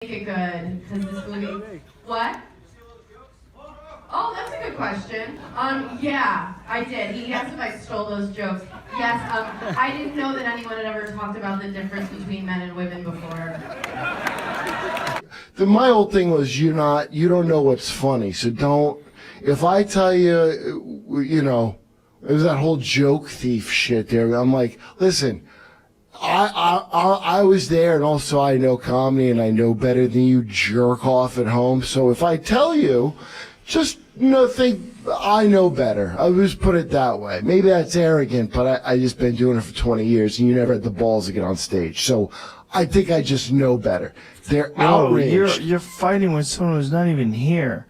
Make it good because this movie. What? Oh, that's a good question. Yeah, I did. He asked if I stole those jokes. Yes. I didn't know that anyone had ever talked about the difference between men and women before. My whole thing was you don't know what's funny, so don't. If I tell you, it was that whole joke thief shit there. I'm like, listen. I was there, and also I know comedy, and I know better than you jerk off at home. So if I tell you, just think I know better. I would just put it that way. Maybe that's arrogant, but I just been doing it for 20 years, and you never had the balls to get on stage. So I think I just know better. They're outraged. You're fighting with someone who's not even here.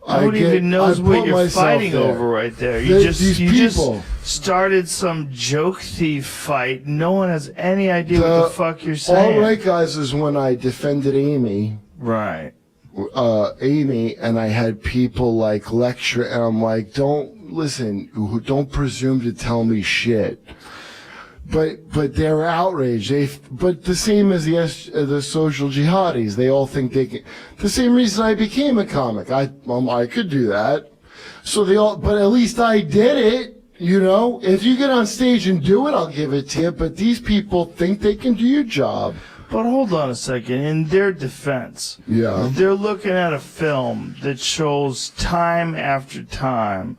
Nobody even knows what you're fighting over right there. You just started some joke thief fight. No one has any idea what the fuck you're saying. All right, guys, is when I defended Amy. Right. Amy, and I had people like lecture, and I'm like, don't presume to tell me shit. But they're outraged. But the same as the social jihadis, they all think they can. The same reason I became a comic. I could do that. So but at least I did it. If you get on stage and do it, I'll give it to you. But these people think they can do your job. But hold on a second. In their defense, they're looking at a film that shows time after time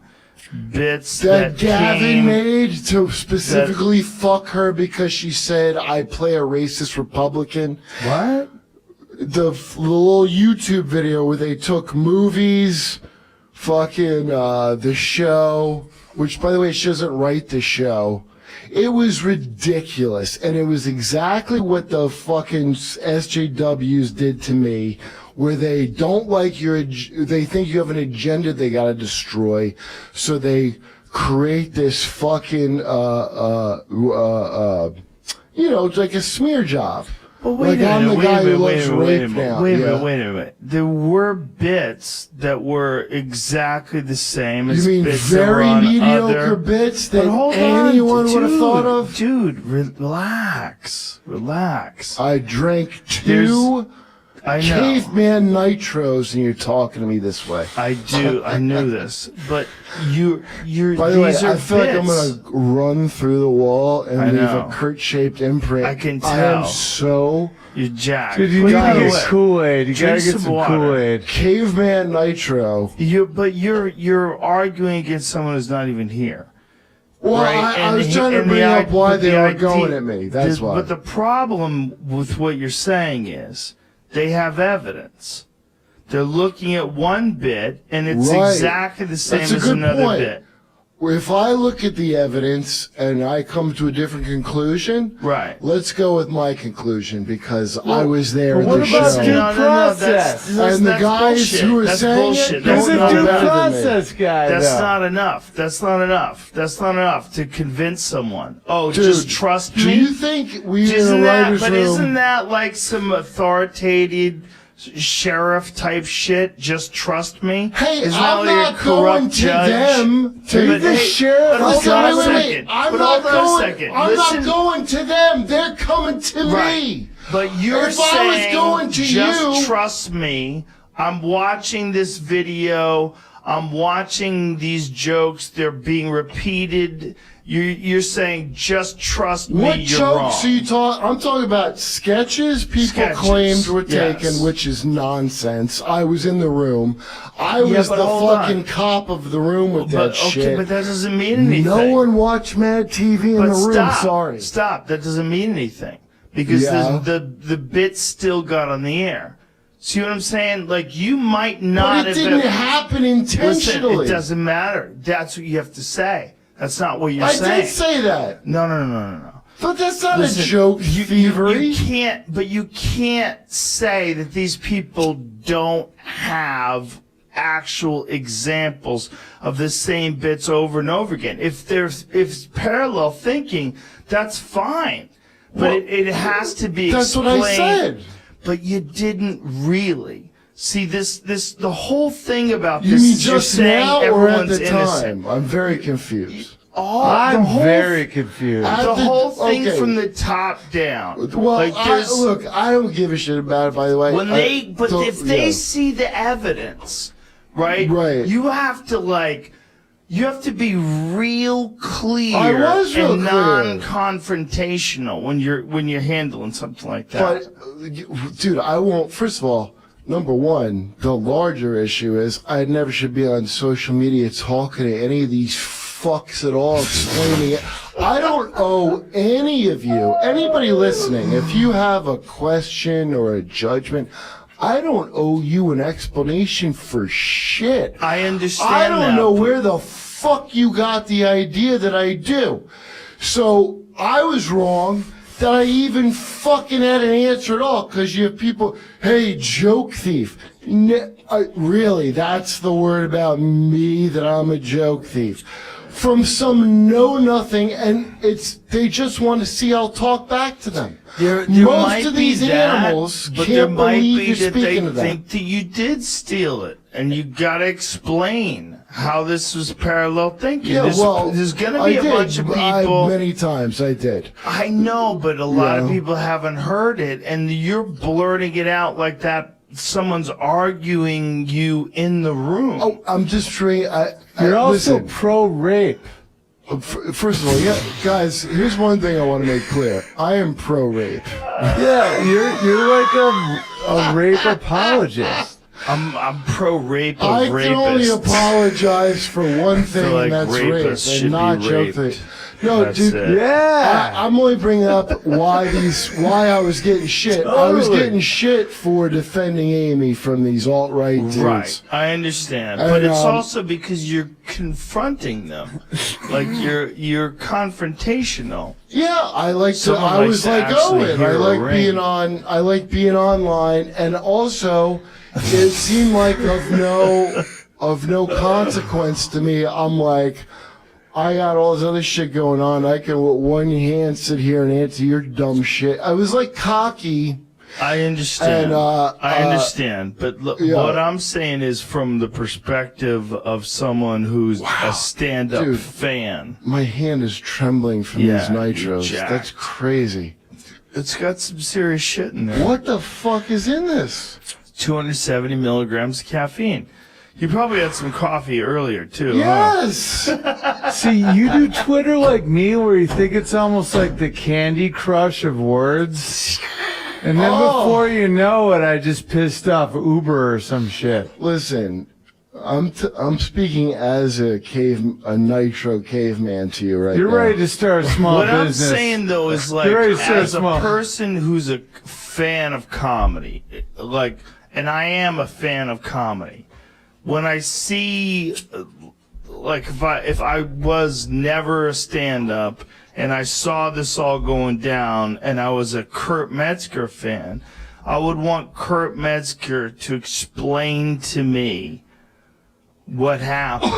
bits that Gavin made to specifically fuck her because she said I play a racist Republican. What? The little YouTube video where they took movies, fucking the show, which by the way she doesn't write the show. It was ridiculous, and it was exactly what the fucking SJWs did to me, where they don't like they think you have an agenda they gotta destroy, so they create this fucking, like a smear job. Well, wait a minute. There were bits that were exactly the same as you mean bits very that were on mediocre bits that anyone would have thought of? Dude, relax. I drank two caveman nitros, and you're talking to me this way. I do. I knew this, but you're. By the way, I feel like I'm gonna run through the wall and leave a Kurt-shaped imprint. I can tell. I am so. You're jacked. Dude, you gotta get Kool-Aid. You gotta get some Kool-Aid. Caveman nitro. But you're arguing against someone who's not even here. Well, right? I was trying to bring up why they were going at me. That's why. But the problem with what you're saying is they have evidence. They're looking at one bit, and it's exactly the same as another bit. If I look at the evidence and I come to a different conclusion, let's go with my conclusion because I was there at the show. What about due process? And the guys who are saying it there's a don't know due better process guy. That's not enough. That's not enough to convince someone. Oh, Dude, just trust me. Do you think we in the writers' room? Isn't that like some authoritative sheriff type shit? Just trust me. Hey, isn't I'm not going to them to the sheriff. I'm not going to them. They're coming to me. But you're saying, just trust me. I'm watching this video. I'm watching these jokes. They're being repeated. You're saying just trust me. What you're jokes wrong. are you talking? I'm talking about sketches people claimed were taken, which is nonsense. I was in the room. I was the fucking cop of the room with that shit. Okay, but that doesn't mean anything. No one watched Mad TV in the room. Sorry. Stop. That doesn't mean anything because the bit still got on the air. See what I'm saying? Like, you might not have... But it didn't happen intentionally. Listen, it doesn't matter. That's what you have to say. That's not what you're saying. I did say that. No. But that's not a joke, thievery. You can't say that these people don't have actual examples of the same bits over and over again. If it's parallel thinking, that's fine. But it has to be explained. That's what I said. But you didn't really. See, the whole thing about you mean you're just saying now or at everyone's the innocent. time? I'm very confused. I'm very confused. The whole thing from the top down. Well, look, I don't give a shit about it. By the way, if they see the evidence, right? You have to be real clear and non-confrontational when you're handling something like that. But, dude, I won't. First of all, number one, the larger issue is I never should be on social media talking to any of these fucks at all, explaining it. I don't owe any of you, anybody listening, if you have a question or a judgment, I don't owe you an explanation for shit. I understand. I don't know where the fuck you got the idea that I do. So I was wrong that I even fucking had an answer at all, because you have people, hey, joke thief. Really, that's the word about me, that I'm a joke thief. From some know-nothing, and they just want to see I'll talk back to them. Most of these animals can't believe you're speaking to them. They think that you did steal it, and you gotta explain how this was parallel thinking. Yeah, there's gonna be a bunch of people. Many times I did. I know, but a lot of people haven't heard it, and you're blurting it out like that. Someone's arguing you in the room. Oh, I'm just trying. You're also pro-rape. First of all, guys, here's one thing I want to make clear. I am pro-rape. Yeah, you're like a rape apologist. I'm pro-rape. I can only apologize for one thing, and that's rape, and not joke thing. No, that's dude. Yeah. I'm only bringing up why I was getting shit. Totally. I was getting shit for defending Amy from these alt-right dudes. Right, I understand, but it's also because you're confronting them, like you're confrontational. Yeah, I was like Owen. I like being online, and also it seemed like of no consequence to me. I'm like, I got all this other shit going on. I can with one hand sit here and answer your dumb shit. I was like cocky. I understand. I understand. But look, what I'm saying is from the perspective of someone who's a stand-up fan. My hand is trembling from these nitros. That's crazy. It's got some serious shit in there. What the fuck is in this? 270 milligrams of caffeine. You probably had some coffee earlier, too. Yes! Huh? See, you do Twitter like me, where you think it's almost like the Candy Crush of words. And then before you know it, I just pissed off Uber or some shit. Listen, I'm speaking as a nitro caveman to you right now. You're ready to start a small business. What I'm saying, though, is like, as a person who's a fan of comedy, and I am a fan of comedy, when I see, like, if I was never a stand-up and I saw this all going down and I was a Kurt Metzger fan, I would want Kurt Metzger to explain to me what happened.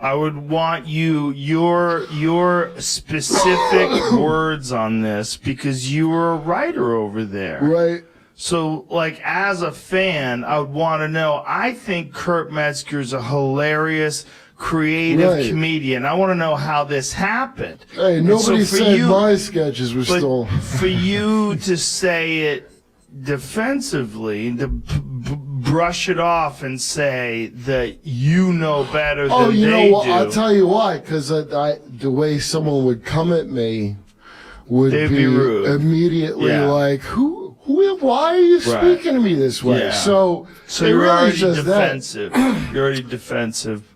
I would want your specific words on this, because you were a writer over there. Right. So, like, as a fan, I would want to know, I think Kurt Metzger's a hilarious, creative comedian. I want to know how this happened. Hey, nobody said my sketches were stolen. For you to say it defensively, to brush it off and say that you know better than they do. Oh, you know what? I'll tell you why. Because the way someone would come at me would be rude. Immediately like, why are you speaking to me this way? Yeah. So you're really already just defensive. You're already defensive.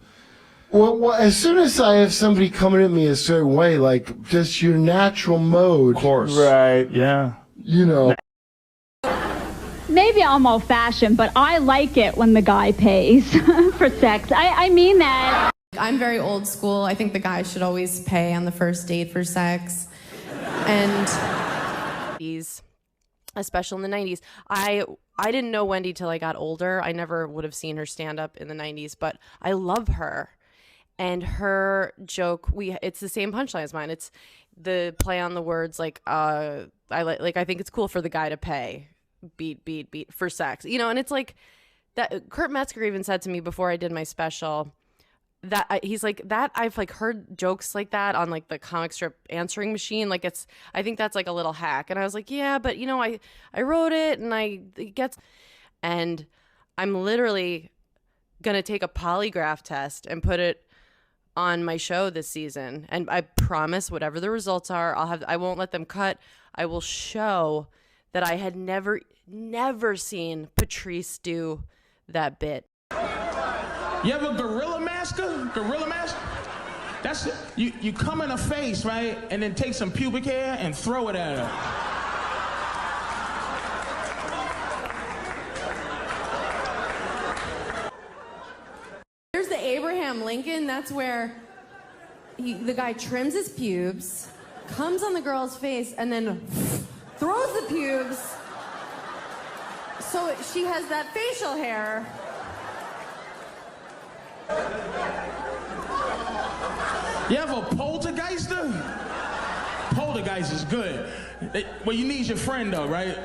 Well, as soon as I have somebody coming at me a certain way, like just your natural mode. Of course. Right. Yeah. You know. Maybe I'm old-fashioned, but I like it when the guy pays for sex. I mean that. I'm very old school. I think the guy should always pay on the first date for sex. And especially in the 90s. I didn't know Wendy till I got older. I never would have seen her stand up in the 90s, but I love her. And her joke, it's the same punchline as mine. It's the play on the words, like I think it's cool for the guy to pay beat for sex. You know, and it's like that Kurt Metzger even said to me before I did my special, he's like that. I've like heard jokes like that on like the comic strip answering machine. Like I think that's like a little hack. And I was like, yeah, but you know, I wrote it and and I'm literally gonna take a polygraph test and put it on my show this season. And I promise whatever the results are, I won't let them cut. I will show that I had never seen Patrice do that bit. You have a gorilla masker? Gorilla mask? That's it. You come in a face, right? And then take some pubic hair and throw it at her. There's the Abraham Lincoln. That's where the guy trims his pubes, comes on the girl's face, and then throws the pubes. So she has that facial hair. You have a poltergeister? Poltergeist is good. Well, you need your friend though, right?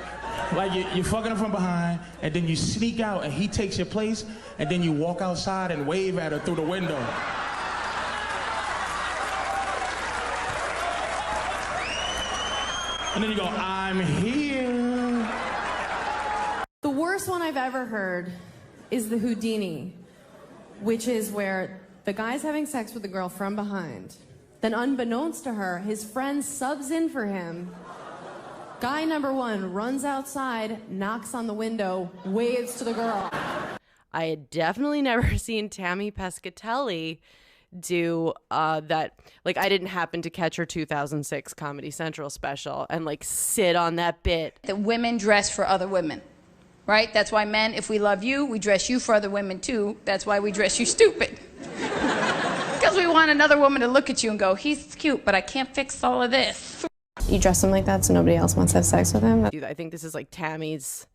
Like you're fucking him from behind, and then you sneak out, and he takes your place, and then you walk outside and wave at her through the window. And then you go, I'm here. The worst one I've ever heard is the Houdini, which is where the guy's having sex with the girl from behind. Then unbeknownst to her, his friend subs in for him. Guy number one runs outside, knocks on the window, waves to the girl. I had definitely never seen Tammy Pescatelli do that. Like, I didn't happen to catch her 2006 Comedy Central special and like sit on that bit. That women dress for other women, right? That's why men, if we love you, we dress you for other women too. That's why we dress you stupid. Because we want another woman to look at you and go, he's cute, but I can't fix all of this. You dress him like that so nobody else wants to have sex with him? I think this is like Tammy's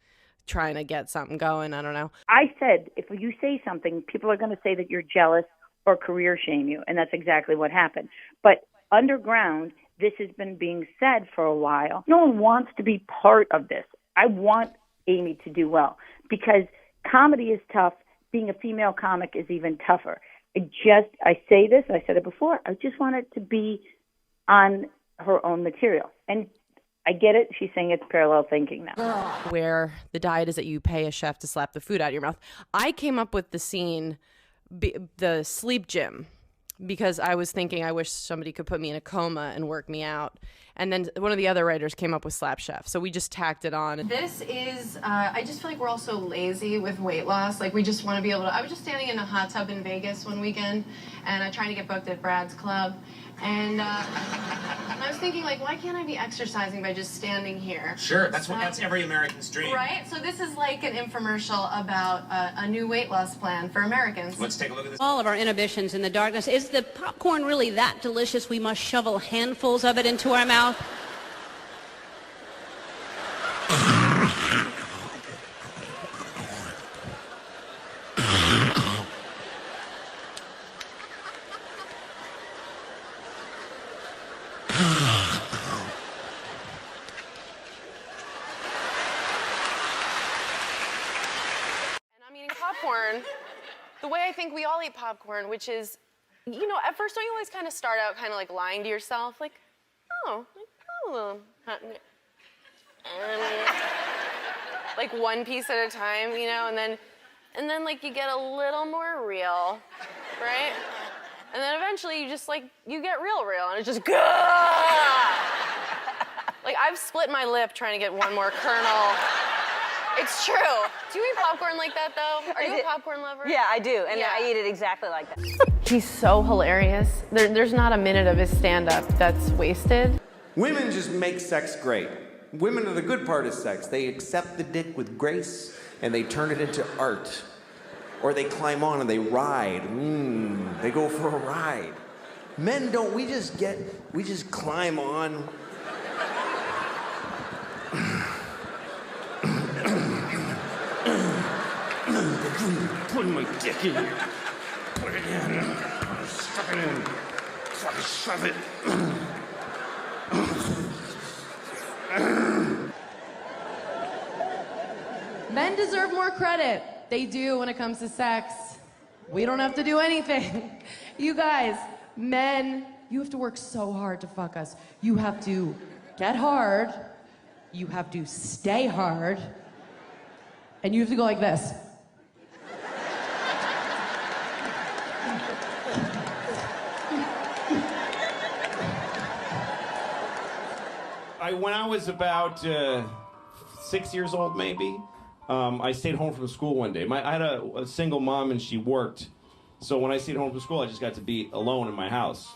trying to get something going. I don't know. I said, if you say something, people are going to say that you're jealous or career shame you, and that's exactly what happened. But underground, this has been being said for a while. No one wants to be part of this. I want Amy to do well because comedy is tough. Being a female comic is even tougher. I say this, I said it before, I just want it to be on her own material. And I get it. She's saying it's parallel thinking now. Where the diet is that you pay a chef to slap the food out of your mouth. I came up with the scene, the sleep gym, because I was thinking I wish somebody could put me in a coma and work me out. And then one of the other writers came up with Slap Chef. So we just tacked it on. This is, I just feel like we're all so lazy with weight loss. Like we just want to be able to, I was just standing in a hot tub in Vegas one weekend and trying to get booked at Brad's Club. And I was thinking, like, why can't I be exercising by just standing here? Sure, that's every American's dream. Right? So this is like an infomercial about a new weight loss plan for Americans. Let's take a look at this. All of our inhibitions in the darkness. Is the popcorn really that delicious we must shovel handfuls of it into our mouth? Popcorn the way I think we all eat popcorn, which is, you know, at first don't you always kind of start out kind of like lying to yourself, like, like one piece at a time, you know, and then like you get a little more real, right? And then eventually you just like, you get real, and it's just, like I've split my lip trying to get one more kernel. It's true. Do you eat popcorn like that, though? Are you a popcorn lover? Yeah, I do, and Yeah. I eat it exactly like that. He's so hilarious. There's not a minute of his stand-up that's wasted. Women just make sex great. Women are the good part of sex. They accept the dick with grace, and they turn it into art. Or they climb on and they ride. They go for a ride. Men don't. We just climb on. Put my dick in. Put it in. Stuff it in. Shove it. Men deserve more credit. They do when it comes to sex. We don't have to do anything. You guys, men, you have to work so hard to fuck us. You have to get hard, you have to stay hard, and you have to go like this. When I was about 6 years old, maybe, I stayed home from school one day. I had a single mom and she worked. So when I stayed home from school, I just got to be alone in my house.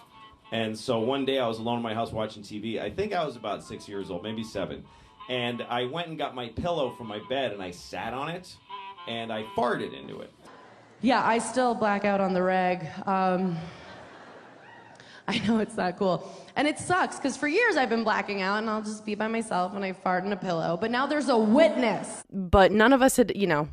And so one day I was alone in my house watching TV. I think I was about 6 years old, maybe 7. And I went and got my pillow from my bed and I sat on it and I farted into it. Yeah, I still black out on the reg. I know it's not cool. And it sucks, because for years I've been blacking out and I'll just be by myself and I fart in a pillow. But now there's a witness. But none of us had, you know,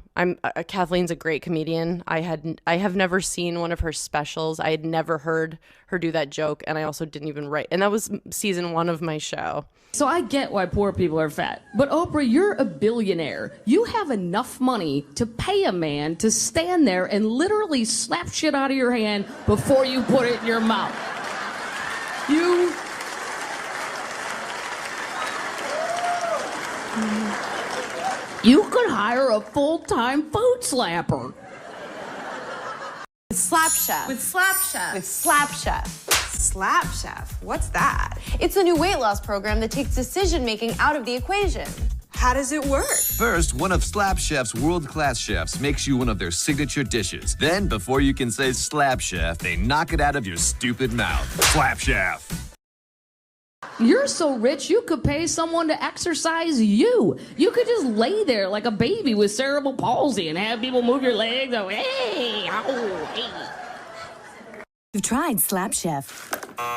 Kathleen's a great comedian. I have never seen one of her specials. I had never heard her do that joke, and I also didn't even write. And that was season 1 of my show. So I get why poor people are fat. But Oprah, you're a billionaire. You have enough money to pay a man to stand there and literally slap shit out of your hand before you put it in your mouth. You could hire a full-time food slapper. Slap Chef. With Slap Chef. With Slap Chef. Slap Chef? What's that? It's a new weight loss program that takes decision-making out of the equation. How does it work? First, one of Slap Chef's world-class chefs makes you one of their signature dishes. Then, before you can say Slap Chef, they knock it out of your stupid mouth. Slap Chef. You're so rich, you could pay someone to exercise you. You could just lay there like a baby with cerebral palsy and have people move your legs. Oh, hey, oh, hey. You've tried Slap Chef,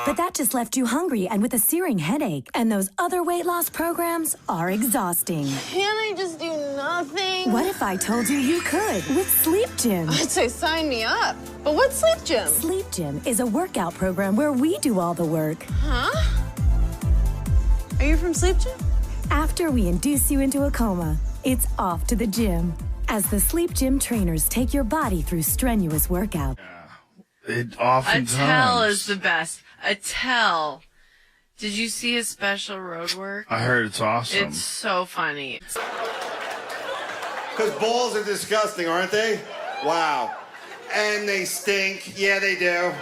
but that just left you hungry and with a searing headache. And those other weight loss programs are exhausting. Can't I just do nothing? What if I told you you could with Sleep Gym? I'd say sign me up. But what's Sleep Gym? Sleep Gym is a workout program where we do all the work. Huh? Are you from Sleep Gym? After we induce you into a coma, it's off to the gym. As the Sleep Gym trainers take your body through strenuous workout. It oftentimes. Attell is the best. Attell. Did you see his special road work? I heard it's awesome. It's so funny. Because balls are disgusting, aren't they? Wow. And they stink. Yeah, they do.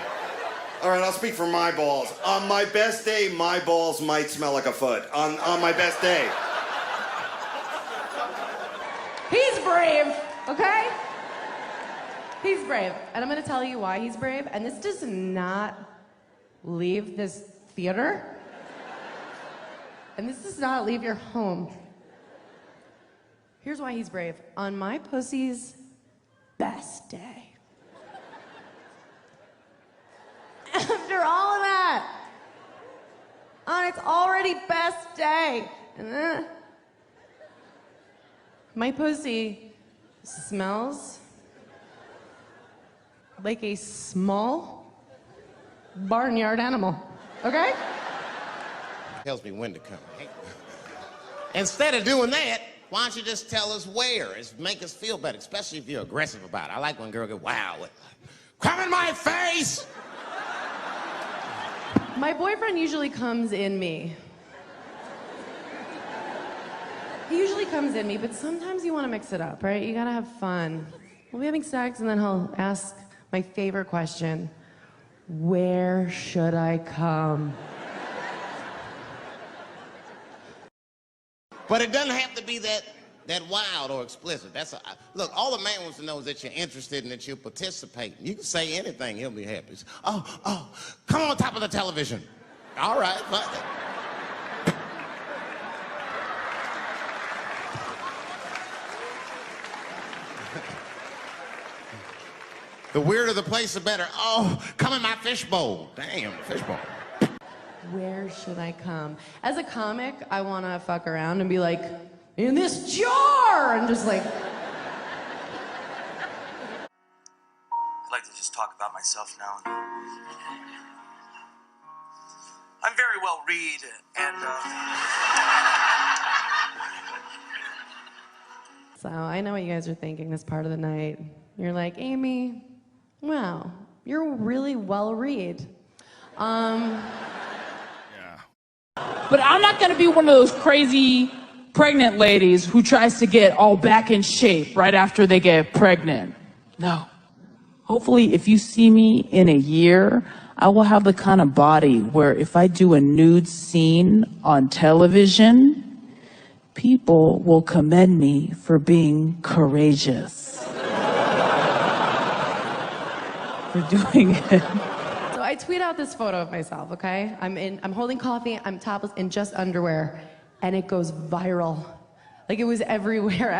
All right, I'll speak for my balls. On my best day, my balls might smell like a foot. On my best day. He's brave, okay? He's brave. And I'm going to tell you why he's brave. And this does not leave this theater. And this does not leave your home. Here's why he's brave. On my pussy's best day. After all of that, on its already best day, my pussy smells like a small barnyard animal, okay? Tells me when to come. Instead of doing that, why don't you just tell us where? It's make us feel better, especially if you're aggressive about it. I like when girls get wild. Come in my face! My boyfriend usually comes in me. He usually comes in me, but sometimes you want to mix it up, right? You gotta have fun. We'll be having sex, and then he'll ask my favorite question, where should I come? But it doesn't have to be that wild or explicit. Look, all the man wants to know is that you're interested and that you're participating. You can say anything, he'll be happy. Oh, come on top of the television. All right, but... The weirder the place, the better. Oh, come in my fishbowl. Damn, fishbowl. Where should I come? As a comic, I want to fuck around and be like, in this jar! And just like... I'd like to just talk about myself now. I'm very well read, and So I know what you guys are thinking this part of the night. You're like, Amy, Wow, you're really well read. But I'm not going to be one of those crazy pregnant ladies who tries to get all back in shape right after they get pregnant. No. Hopefully, if you see me in a year, I will have the kind of body where if I do a nude scene on television, people will commend me for being courageous. For doing it. So I tweet out this photo of myself, okay? I'm holding coffee, I'm topless in just underwear, and it goes viral. Like it was everywhere,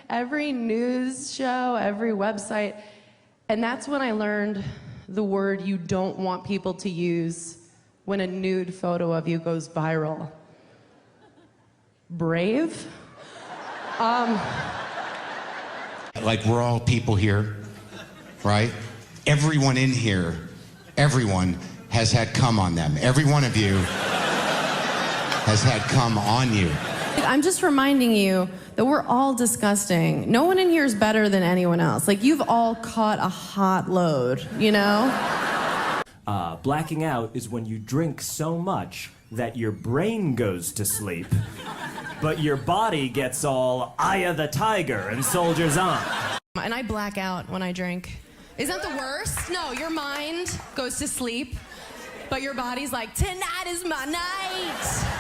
every news show, every website. And that's when I learned the word you don't want people to use when a nude photo of you goes viral. Brave? Like we're all people here, right? Everyone in here, everyone has had cum on them. Every one of you has had cum on you. I'm just reminding you that we're all disgusting. No one in here is better than anyone else. Like, you've all caught a hot load, you know? Blacking out is when you drink so much that your brain goes to sleep, but your body gets all Eye of the Tiger and soldiers on. And I black out when I drink. Isn't that the worst? No, your mind goes to sleep, but your body's like, tonight is my night.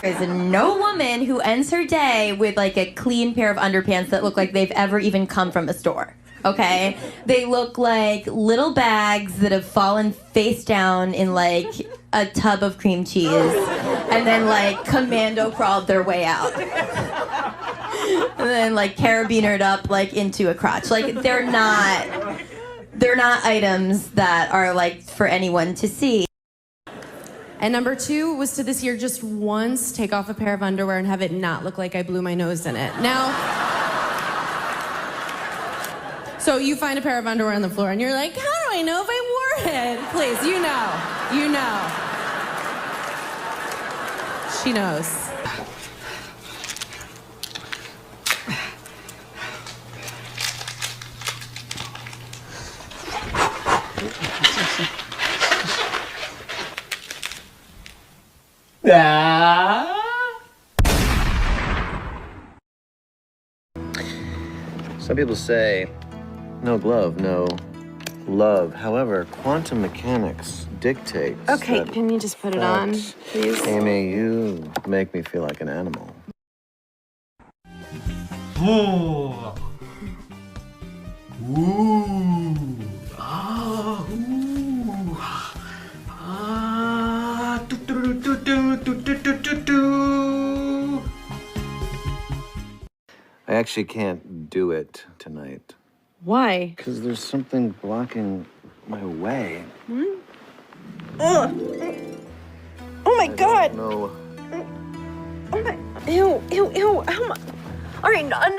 There's no woman who ends her day with like a clean pair of underpants that look like they've ever even come from a store. Okay? They look like little bags that have fallen face down in like a tub of cream cheese and then like commando crawled their way out. And then like carabinered up like into a crotch. Like they're not items that are like for anyone to see. And number 2 was to this year just once take off a pair of underwear and have it not look like I blew my nose in it. Now, so you find a pair of underwear on the floor and you're like, how do I know if I wore it? Please, you know. She knows. Some people say, no glove, no love. However, quantum mechanics dictates Okay, that can you just put it on, please? Amy, you make me feel like an animal. Oh. Ooh. Ah. Ooh. Ah. Do, do, do, do, do, do, do, do, do. I actually can't do it tonight. Why? Because there's something blocking my way. What? Ugh. Oh my God. No. Oh my. Ew. How much? All right, none.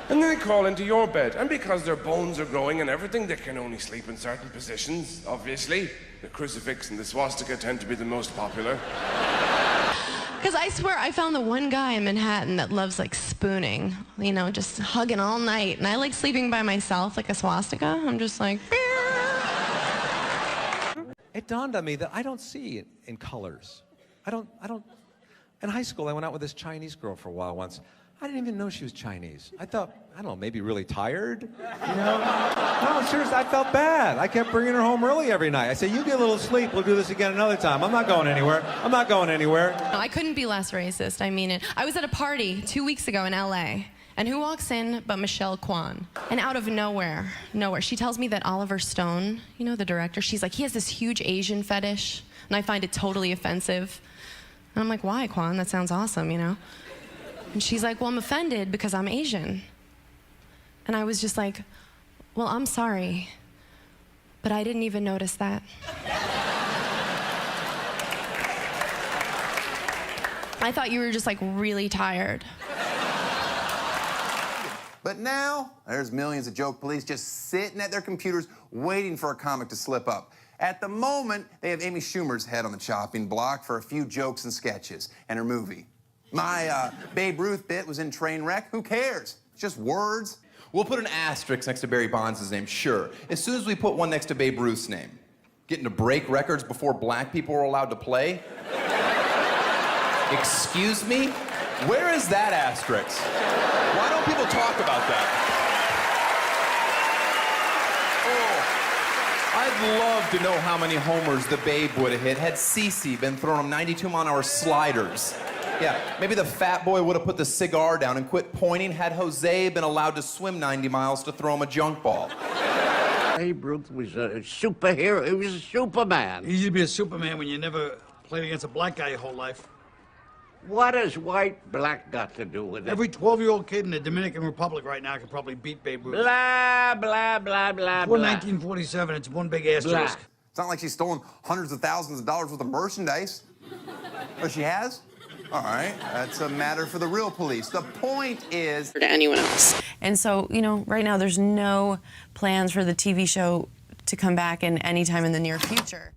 And then they crawl into your bed, and because their bones are growing and everything, they can only sleep in certain positions, obviously. The crucifix and the swastika tend to be the most popular. Because I swear I found the one guy in Manhattan that loves like spooning, you know, just hugging all night. And I like sleeping by myself like a swastika. I'm just like... It dawned on me that I don't see it in colors. I don't. In high school, I went out with this Chinese girl for a while once. I didn't even know she was Chinese. I thought, I don't know, maybe really tired, you know? No, seriously, I felt bad. I kept bringing her home early every night. I said, you get a little sleep, we'll do this again another time. I'm not going anywhere. No, I couldn't be less racist, I mean it. I was at a party 2 weeks ago in LA, and who walks in but Michelle Kwan? And out of nowhere, she tells me that Oliver Stone, you know, the director, she's like, he has this huge Asian fetish, and I find it totally offensive. And I'm like, why, Kwan? That sounds awesome, you know? And she's like, well, I'm offended because I'm Asian. And I was just like, well, I'm sorry, but I didn't even notice that. I thought you were just like really tired. But now, there's millions of joke police just sitting at their computers waiting for a comic to slip up. At the moment, they have Amy Schumer's head on the chopping block for a few jokes and sketches and her movie. My Babe Ruth bit was in Trainwreck. Who cares? It's just words. We'll put an asterisk next to Barry Bonds' name, sure. As soon as we put one next to Babe Ruth's name. Getting to break records before black people were allowed to play? Excuse me? Where is that asterisk? Why don't people talk about that? Oh, I'd love to know how many homers the Babe would have hit had Cece been throwing him 92-mile-an-hour sliders. Yeah, maybe the fat boy would have put the cigar down and quit pointing had Jose been allowed to swim 90 miles to throw him a junk ball. Babe Ruth was a superhero. He was a Superman. Easy to be a Superman when you never played against a black guy your whole life. What has white-black got to do with it? Every 12-year-old kid in the Dominican Republic right now could probably beat Babe Ruth. Blah, blah, blah, blah, Before blah. 1947, it's one big asterisk. It's not like she's stolen hundreds of thousands of dollars worth of merchandise. Oh, she has? All right, that's a matter for the real police. The point is... To anyone else. And so, you know, right now there's no plans for the TV show to come back in any time in the near future.